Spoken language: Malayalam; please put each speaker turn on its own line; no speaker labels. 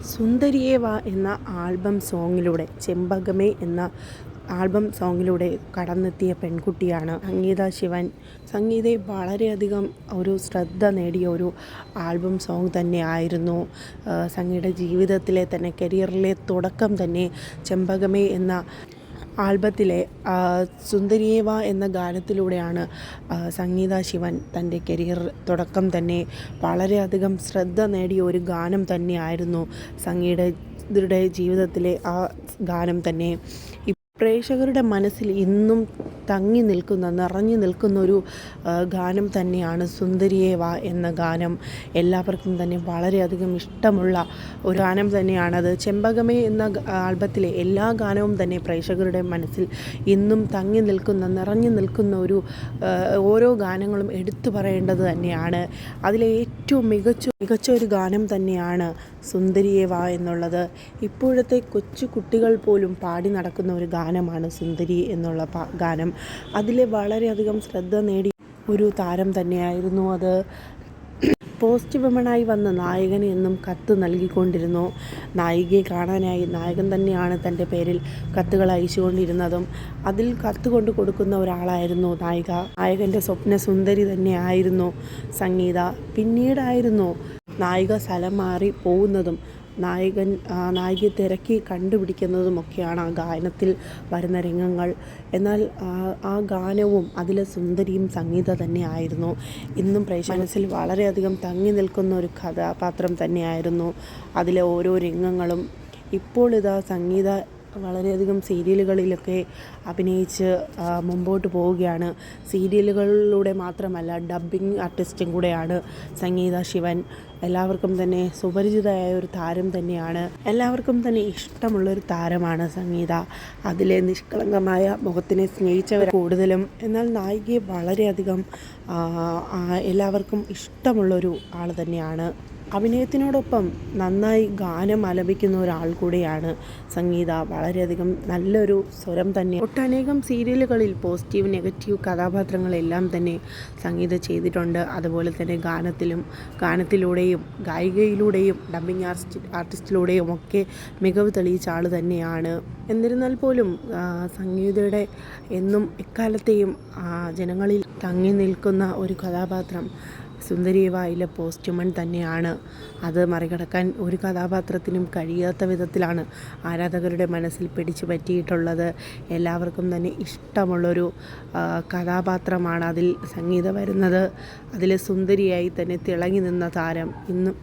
സുന്ദരിയെ വാ എന്ന ആൽബം സോങ്ങിലൂടെ ചെമ്പകമേ എന്ന ആൽബം സോങ്ങിലൂടെ കടന്നെത്തിയ പെൺകുട്ടിയാണ് സംഗീത ശിവൻ. സംഗീതയെ വളരെയധികം ഒരു ശ്രദ്ധ നേടിയ ഒരു ആൽബം സോങ് തന്നെയായിരുന്നു. സംഗീത ജീവിതത്തിലെ തന്നെ കരിയറിലെ തുടക്കം തന്നെ ചെമ്പകമേ എന്ന ആൽബത്തിലെ സുന്ദരിയെ വാ എന്ന ഗാനത്തിലൂടെയാണ് സംഗീത ശിവൻ തൻ്റെ കരിയർ തുടക്കം തന്നെ വളരെയധികം ശ്രദ്ധ നേടിയ ഒരു ഗാനം തന്നെയായിരുന്നു സംഗീതയുടെ ജീവിതത്തിലെ ആ ഗാനം തന്നെ. പ്രേക്ഷകരുടെ മനസ്സിൽ ഇന്നും തങ്ങി നിൽക്കുന്ന നിറഞ്ഞു നിൽക്കുന്ന ഒരു ഗാനം തന്നെയാണ് സുന്ദരിയെ വാ എന്ന ഗാനം. എല്ലാവർക്കും തന്നെ വളരെയധികം ഇഷ്ടമുള്ള ഒരു ഗാനം തന്നെയാണത്. ചെമ്പകമേ എന്ന ആൽബത്തിലെ എല്ലാ ഗാനവും തന്നെ പ്രേക്ഷകരുടെ മനസ്സിൽ ഇന്നും തങ്ങി നിൽക്കുന്ന നിറഞ്ഞു നിൽക്കുന്ന ഒരു ഓരോ ഗാനങ്ങളും എടുത്തു പറയേണ്ടത് തന്നെയാണ്. അതിലെ ഏറ്റവും മികച്ച ഒരു ഗാനം തന്നെയാണ് സുന്ദരിയെ വാ എന്നുള്ളത്. ഇപ്പോഴത്തെ കൊച്ചു കുട്ടികൾ പോലും പാടി നടക്കുന്ന ഒരു ഗാനമാണ് സുന്ദരി എന്നുള്ള ഗാനം. അതിലെ വളരെയധികം ശ്രദ്ധ നേടി ഒരു താരം തന്നെയായിരുന്നു അത്. പോസ്റ്റ് വിമണായി വന്ന നായകന് എന്നും കത്ത് നൽകിക്കൊണ്ടിരുന്നു. നായികയെ കാണാനായി നായകൻ തന്നെയാണ് തൻ്റെ പേരിൽ കത്തുകൾ അയച്ചുകൊണ്ടിരുന്നതും. അതിൽ കത്ത് കൊണ്ട് കൊടുക്കുന്ന ഒരാളായിരുന്നു നായിക. നായകൻ്റെ സ്വപ്ന സുന്ദരി തന്നെയായിരുന്നു സംഗീത. പിന്നീടായിരുന്നു നായിക സ്ഥലം മാറി പോകുന്നതും നായികയെ തിരക്കി കണ്ടുപിടിക്കുന്നതുമൊക്കെയാണ് ആ ഗാനത്തിൽ വരുന്ന രംഗങ്ങൾ. എന്നാൽ ആ ഗാനവും അതിലെ സുന്ദരിയും സംഗീത തന്നെയായിരുന്നു. ഇന്നും മനസ്സിൽ വളരെയധികം തങ്ങി നിൽക്കുന്ന ഒരു കഥാപാത്രം തന്നെയായിരുന്നു അതിലെ ഓരോ രംഗങ്ങളും. ഇപ്പോൾ ഇതാ സംഗീത വളരെയധികം സീരിയലുകളിലൊക്കെ അഭിനയിച്ച് മുമ്പോട്ട് പോവുകയാണ്. സീരിയലുകളിലൂടെ മാത്രമല്ല, ഡബ്ബിംഗ് ആർട്ടിസ്റ്റും കൂടെയാണ് സംഗീത ശിവൻ. എല്ലാവർക്കും തന്നെ സുപരിചിതയായ ഒരു താരം തന്നെയാണ്. എല്ലാവർക്കും തന്നെ ഇഷ്ടമുള്ളൊരു താരമാണ് സംഗീത. അതിലെ നിഷ്കളങ്കമായ മുഖത്തിനെ സ്നേഹിച്ചവർ കൂടുതലും. എന്നാൽ നായികയെ വളരെയധികം എല്ലാവർക്കും ഇഷ്ടമുള്ളൊരു ആൾ തന്നെയാണ്. അഭിനയത്തിനോടൊപ്പം നന്നായി ഗാനം ആലപിക്കുന്ന ഒരാൾ കൂടെയാണ് സംഗീത. വളരെയധികം നല്ലൊരു സ്വരം തന്നെ. ഒട്ടനേകം സീരിയലുകളിൽ പോസിറ്റീവ് നെഗറ്റീവ് കഥാപാത്രങ്ങളെല്ലാം തന്നെ സംഗീത ചെയ്തിട്ടുണ്ട്. അതുപോലെ തന്നെ ഗാനത്തിലൂടെയും ഗായികയിലൂടെയും ഡബ്ബിംഗ് ആർട്ടിസ്റ്റിലൂടെയും ഒക്കെ മികവ് തെളിയിച്ച ആൾ തന്നെയാണ്. എന്നിരുന്നാൽ പോലും സംഗീതയുടെ എന്നും എക്കാലത്തെയും ജനങ്ങളിൽ തങ്ങി നിൽക്കുന്ന ഒരു കഥാപാത്രം സുന്ദരിയെ വായിലെ പോസ്റ്റ്മൻ തന്നെയാണ്. അത് മറികടക്കാൻ ഒരു കഥാപാത്രത്തിനും കഴിയാത്ത വിധത്തിലാണ് ആരാധകരുടെ മനസ്സിൽ പിടിച്ചു പറ്റിയിട്ടുള്ളത്. എല്ലാവർക്കും തന്നെ ഇഷ്ടമുള്ളൊരു കഥാപാത്രമാണ് അതിൽ സംഗീത വരുന്നത്. അതിലെ സുന്ദരിയായി തന്നെ തിളങ്ങി നിന്ന താരം ഇന്നും